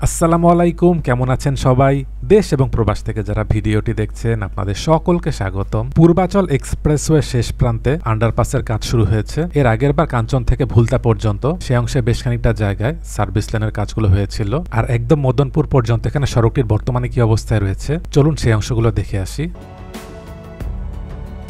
আসসালামু আলাইকুম, কেমন আছেন সবাই? দেশ এবং প্রবাস থেকে যারা ভিডিওটি দেখছেন আপনাদের সকলকে স্বাগতম। পূর্বাচল এক্সপ্রেসওয়ে শেষ প্রান্তে আন্ডারপাসের কাজ শুরু হয়েছে। এর আগের বার কাঞ্চন থেকে ভুলতা পর্যন্ত সে অংশে বেশ খানিকটা জায়গায় সার্ভিস লেনের কাজগুলো হয়েছিল, আর একদম মদনপুর পর্যন্ত এখানে সড়কটির বর্তমানে কি অবস্থায় রয়েছে চলুন সেই অংশগুলো দেখে আসি।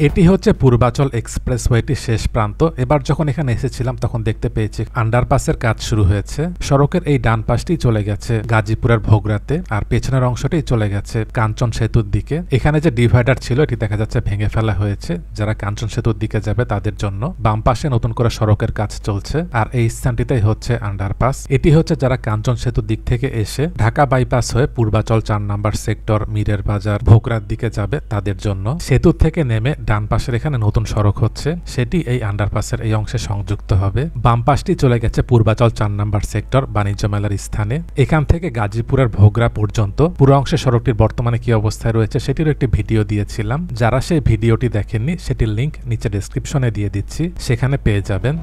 এটি হচ্ছে পূর্বাচল এক্সপ্রেসওয়েটির শেষ প্রান্ত। এবার যখন এখানে এসেছিলাম তখন দেখতে পেয়েছি আন্ডারপাসের কাজ শুরু হয়েছে। সড়কের এই ডান পাশটি চলে গেছে গাজীপুরের ভোগরাতে, আর পেছনের অংশটি চলে গেছে কাঞ্চন সেতুর দিকে। এখানে যে ডিভাইডার ছিল এটি দেখা যাচ্ছে ভেঙে ফেলা হয়েছে, যারা কাঞ্চন সেতুর দিকে যাবে তাদের জন্য। বাম পাশে নতুন করে সড়কের কাজ চলছে, আর এই স্থানটিতেই হচ্ছে আন্ডারপাস। এটি হচ্ছে যারা কাঞ্চন সেতুর দিক থেকে এসে ঢাকা বাইপাস হয়ে পূর্বাচল 4 নম্বর সেক্টর, মীরের বাজার, ভোগরার দিকে যাবে তাদের জন্য। সেতু থেকে নেমে ডান পাশের এখানে নতুন সড়ক হচ্ছে, সেটি এই আন্ডারপাসের এই অংশে সংযুক্ত হবে। বাম পাশটি চলে গেছে পূর্বাচল 4 নম্বর সেক্টর বাণিজ্য মেলার স্থানে। এখান থেকে গাজীপুরের ভোগরা পর্যন্ত পুরো অংশে সড়কটির বর্তমানে কি অবস্থায় রয়েছে সেটির একটি ভিডিও দিয়েছিলাম। যারা সেই ভিডিওটি দেখেননি সেটির লিংক নিচে ডেসক্রিপশনে দিয়ে দিচ্ছি, সেখানে পেয়ে যাবেন।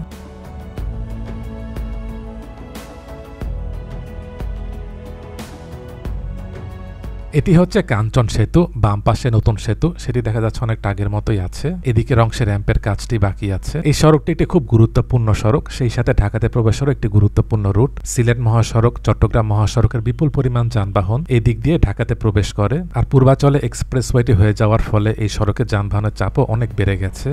এটি হচ্ছে কাঞ্চন সেতু, বাম পাশে নতুন সেতু, সেটি দেখা যাচ্ছে অনেকটা আগের মতোই আছে। এদিকের অংশে র্যাম্পের কাজটি বাকি আছে। এই সড়কটি একটি খুব গুরুত্বপূর্ণ সড়ক, সেই সাথে ঢাকাতে প্রবেশেরও একটি গুরুত্বপূর্ণ রুট। সিলেট মহাসড়ক, চট্টগ্রাম মহাসড়কের বিপুল পরিমাণ যানবাহন এই দিক দিয়ে ঢাকাতে প্রবেশ করে, আর পূর্বাচলে এক্সপ্রেসওয়েটি হয়ে যাওয়ার ফলে এই সড়কের যানবাহনের চাপও অনেক বেড়ে গেছে।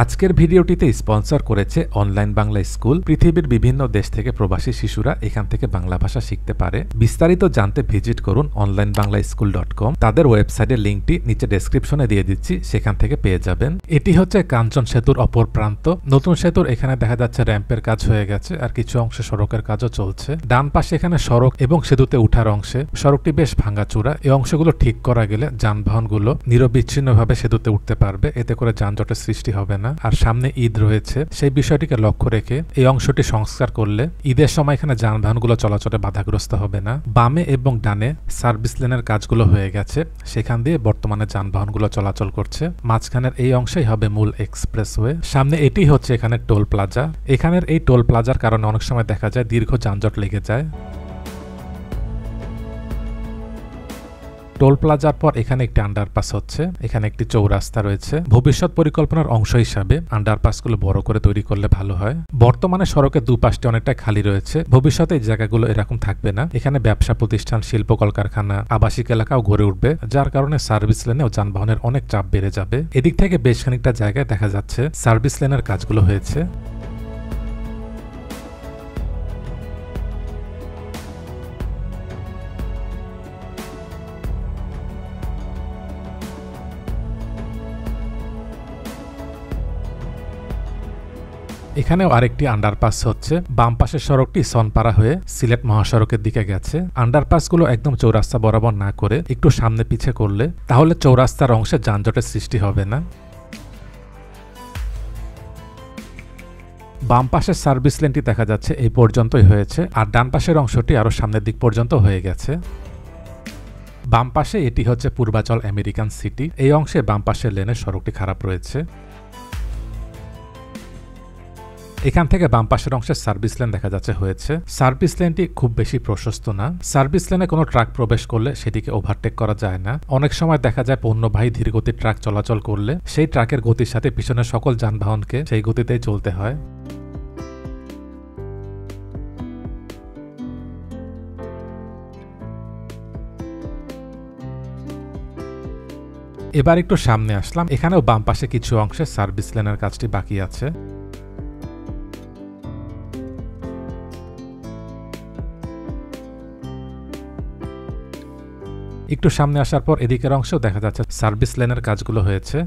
আজকের ভিডিওটিতে স্পন্সর করেছে অনলাইন বাংলা স্কুল। পৃথিবীর বিভিন্ন দেশ থেকে প্রবাসী শিশুরা এখান থেকে বাংলা ভাষা শিখতে পারে। বিস্তারিত জানতে ভিজিট করুন onlinebanglaschool.com। তাদের ওয়েবসাইটের লিঙ্কটি নিচে ডেসক্রিপশনে দিয়ে দিচ্ছি, সেখান থেকে পেয়ে যাবেন। এটি হচ্ছে কাঞ্চন সেতুর অপর প্রান্ত। নতুন সেতুর এখানে দেখা যাচ্ছে র্যাম্পের কাজ হয়ে গেছে, আর কিছু অংশে সড়কের কাজও চলছে। ডান পাশে এখানে সড়ক এবং সেতুতে উঠার অংশে সড়কটি বেশ ভাঙাচুরা। এই অংশগুলো ঠিক করা গেলে যানবাহনগুলো নিরবিচ্ছিন্নভাবে সেতুতে উঠতে পারবে, এতে করে যানজটের সৃষ্টি হবে না। আর সামনে ঈদ রয়েছে, সেই বিষয়টিকে লক্ষ্য রেখে এই অংশটি সংস্কার করলে ঈদের সময় এখানে যানবাহনগুলো চলাচলে বাধাগ্রস্ত হবে না। বামে এবং ডানে সার্ভিস লেনের কাজগুলো হয়ে গেছে, সেখান দিয়ে বর্তমানে যানবাহনগুলো চলাচল করছে। মাঝখানের এই অংশেই হবে মূল এক্সপ্রেসওয়ে। সামনে এটি হচ্ছে এখানে টোল প্লাজা। এখানের এই টোল প্লাজার কারণে অনেক সময় দেখা যায় দীর্ঘ যানজট লেগে যায়। টোল প্লাজার পর এখানে একটি আন্ডারপাস হচ্ছে, এখানে একটি চৌরাস্তা রয়েছে। ভবিষ্যৎ পরিকল্পনার অংশ হিসাবে আন্ডারপাসগুলো বড় করে তৈরি করলে ভালো হয়। বর্তমানে সড়কের দুপাশটি অনেকটা খালি রয়েছে, ভবিষ্যতে এই জায়গাগুলো এরকম থাকবে না। এখানে ব্যবসা প্রতিষ্ঠান, শিল্প কলকারখানা, আবাসিক এলাকাও গড়ে উঠবে, যার কারণে সার্ভিস লেনেও যানবাহনের অনেক চাপ বেড়ে যাবে। এদিক থেকে বেশ খানিকটা জায়গায় দেখা যাচ্ছে সার্ভিস লেনের কাজগুলো হয়েছে। এখানেও আরেকটি আন্ডারপাস হচ্ছে। বাম পাশের সড়কটি সনপাড়া হয়ে সিলেট মহাসড়কের দিকে গেছে। আন্ডারপাসগুলো একদম চৌরাস্তা বরাবর না করে একটু সামনে পিছে করলে তাহলে চৌরাস্তার অংশে যানজটের সৃষ্টি হবে না। বাম পাশের সার্ভিস লেনটি দেখা যাচ্ছে এই পর্যন্তই হয়েছে, আর ডান পাশের অংশটি আরো সামনের দিক পর্যন্ত হয়ে গেছে। বাম পাশে এটি হচ্ছে পূর্বাচল আমেরিকান সিটি। এই অংশে বাম পাশের লেনের সড়কটি খারাপ রয়েছে। এখান থেকে বাম পাশের অংশে সার্ভিস লেন দেখা যাচ্ছে হয়েছে। সার্ভিস লেনটি খুব বেশি প্রশস্ত না। সার্ভিস লেনে কোনো ট্রাক প্রবেশ করলে সেটিকে ওভারটেক করা যায় না। অনেক সময় দেখা যায় পণ্যবাহী ধীরগতির ট্রাক চলাচল করলে সেই ট্রাকের গতির সাথে পিছনের সকল যানবাহনকে সেই গতিতেই চলতে হয়। এবার একটু সামনে আসলাম, এখানেও বাম পাশে কিছু অংশে সার্ভিস লেনের কাজটি বাকি আছে। একটু সামনে আসার পর এদিকের অংশেও দেখা যাচ্ছে সার্ভিস লেনের কাজগুলো হয়েছে।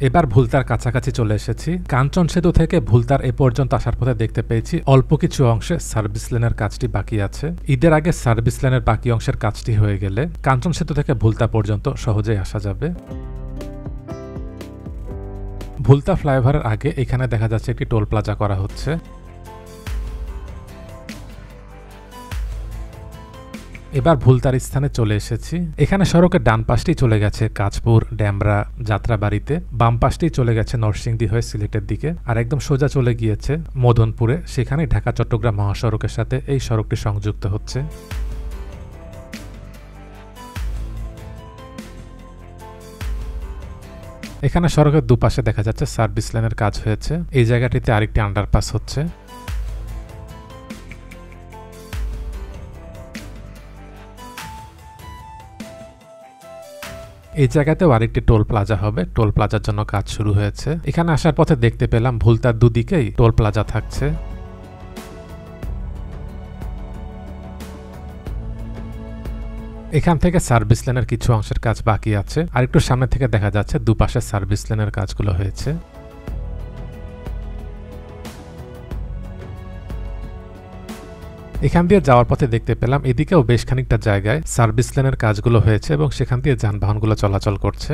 এবার ভুলতার কাছাকাছি চলে এসেছি। কাঞ্চন সেতু থেকে ভুলতার এ পর্যন্ত আসার পথে দেখতে পেয়েছি অল্প কিছু অংশে সার্ভিস লেনের কাজটি বাকি আছে। ঈদের আগে সার্ভিস লেনের বাকি অংশের কাজটি হয়ে গেলে কাঞ্চন সেতু থেকে ভুলতা পর্যন্ত সহজেই আসা যাবে। ভুলতা ফ্লাইওভারের আগে এখানে দেখা যাচ্ছে একটি টোল প্লাজা করা হচ্ছে। এবার ভুলতার স্থানে চলে এসেছি। এখানে সড়কের ডান পাশটি চলে গেছে কাঁচপুর, ড্যামরা, যাত্রাবাড়িতে, বাম পাশটি চলে গেছে নরসিংদী হয়ে সিলেটের দিকে, আর একদম সোজা চলে গিয়েছে মদনপুরে। সেখানে ঢাকা চট্টগ্রাম মহাসড়কের সাথে এই সড়কটি সংযুক্ত হচ্ছে। এখানে সড়কের দুপাশে দেখা যাচ্ছে সার্ভিস লাইনের কাজ হয়েছে। এই জায়গাটিতে আরেকটি আন্ডারপাস হচ্ছে। এই জায়গাতেও আরেকটি টোল প্লাজা হবে। টোল প্লাজার জন্য কাজ শুরু হয়েছে। এখানে আসার পথে দেখতে পেলাম ভুলতার দুদিকেই টোল প্লাজা থাকছে। এখান থেকে সার্ভিস লেনের কিছু অংশের কাজ বাকি আছে, আর একটু সামনে থেকে দেখা যাচ্ছে দুপাশে সার্ভিস লেনের কাজগুলো হয়েছে। এখান দিয়ে যাওয়ার পথে দেখতে পেলাম এদিকেও বেশ খানিকটা জায়গায় সার্ভিস লেনের কাজগুলো হয়েছে এবং সেখান দিয়ে যানবাহনগুলো চলাচল করছে।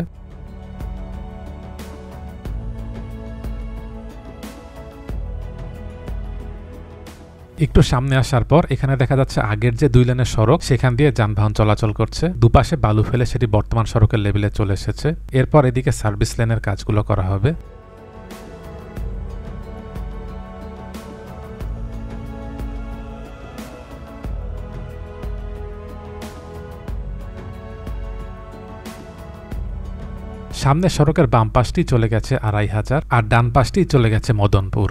একটু সামনে আসার পর এখানে দেখা যাচ্ছে আগের যে 2 লেনের সড়ক, সেখান দিয়ে যানবাহন চলাচল করছে। দুপাশে বালু ফেলে সেটি বর্তমান সড়কের লেভেলে চলে এসেছে। এরপর এদিকে সার্ভিস লেনের কাজগুলো করা হবে। সামনে সড়কের বাম পাশটি চলে গেছে 2500 আর ডান পাশটি চলে গেছে মদনপুর।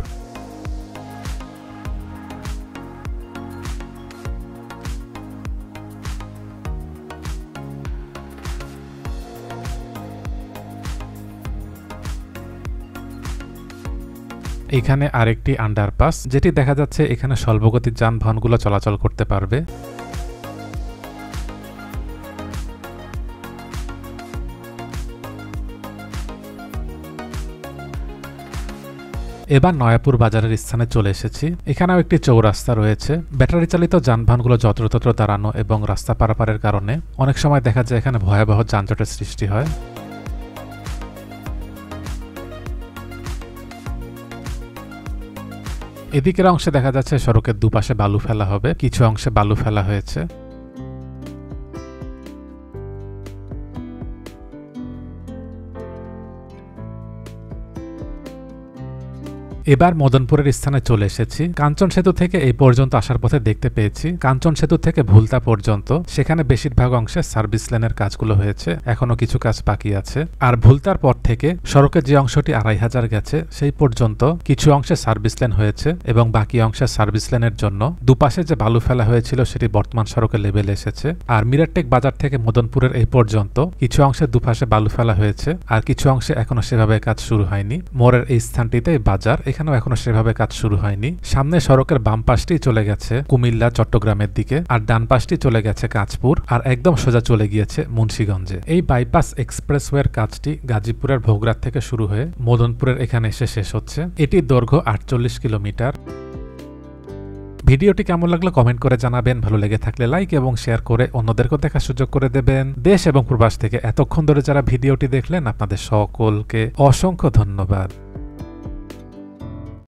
এখানে আরেকটি আন্ডারপাস, যেটি দেখা যাচ্ছে এখানে স্বল্পগতির যানবাহনগুলো চলাচল করতে পারবে। এবার নয়াপুর বাজারের স্থানে চলে এসেছি। এখানেও একটি চৌরাস্তা রয়েছে। ব্যাটারি চালিত যানবাহনগুলো যত্রতত্র দাঁড়ানো এবং রাস্তা পারাপারের কারণে অনেক সময় দেখা যায় এখানে ভয়াবহ যানজটের সৃষ্টি হয়। এদিকের অংশে দেখা যাচ্ছে সড়কের দুপাশে বালু ফেলা হবে, কিছু অংশে বালু ফেলা হয়েছে। এবার মদনপুরের স্থানে চলে এসেছি। কাঞ্চন সেতু থেকে এই পর্যন্ত আসার পথে দেখতে পেয়েছি কাঞ্চন সেতু থেকে ভুলতা পর্যন্ত সেখানে বেশিরভাগ অংশে সার্ভিস লেনের কাজগুলো হয়েছে, এখনো কিছু কাজ বাকি আছে। আর ভুলতার পর থেকে সড়কের যে অংশটি 2500 গেছে সেই পর্যন্ত কিছু অংশে সার্ভিস লেন হয়েছে এবং বাকি অংশে সার্ভিস লেনের জন্য দুপাশে যে বালু ফেলা হয়েছিল সেটি বর্তমান সড়কের লেভেলে এসেছে। আর মিরারটেক বাজার থেকে মদনপুরের এই পর্যন্ত কিছু অংশে দুপাশে বালু ফেলা হয়েছে আর কিছু অংশে এখনো সেভাবে কাজ শুরু হয়নি। মোড়ের এই স্থানটিতে বাজার, এখানেও এখনো সেভাবে কাজ শুরু হয়নি। সামনে সড়কের বাম পাশটি চলে গেছে কুমিল্লা চট্টগ্রামের দিকে, আর ডান পাশটি চলে গেছে কাঁচপুর, আর একদম সোজা চলে গিয়েছে মুন্সিগঞ্জে। এই বাইপাস এক্সপ্রেসওয়ের কাজটি গাজীপুরের ভোগরাত থেকে শুরু হয়ে মদনপুরের এখানে এসে শেষ হচ্ছে। এটি দৈর্ঘ্য 48 কিলোমিটার। ভিডিওটি কেমন লাগলো কমেন্ট করে জানাবেন। ভালো লেগে থাকলে লাইক এবং শেয়ার করে অন্যদেরকেও দেখার সুযোগ করে দেবেন। দেশ এবং প্রবাস থেকে এতক্ষণ ধরে যারা ভিডিওটি দেখলেন আপনাদের সকলকে অসংখ্য ধন্যবাদ।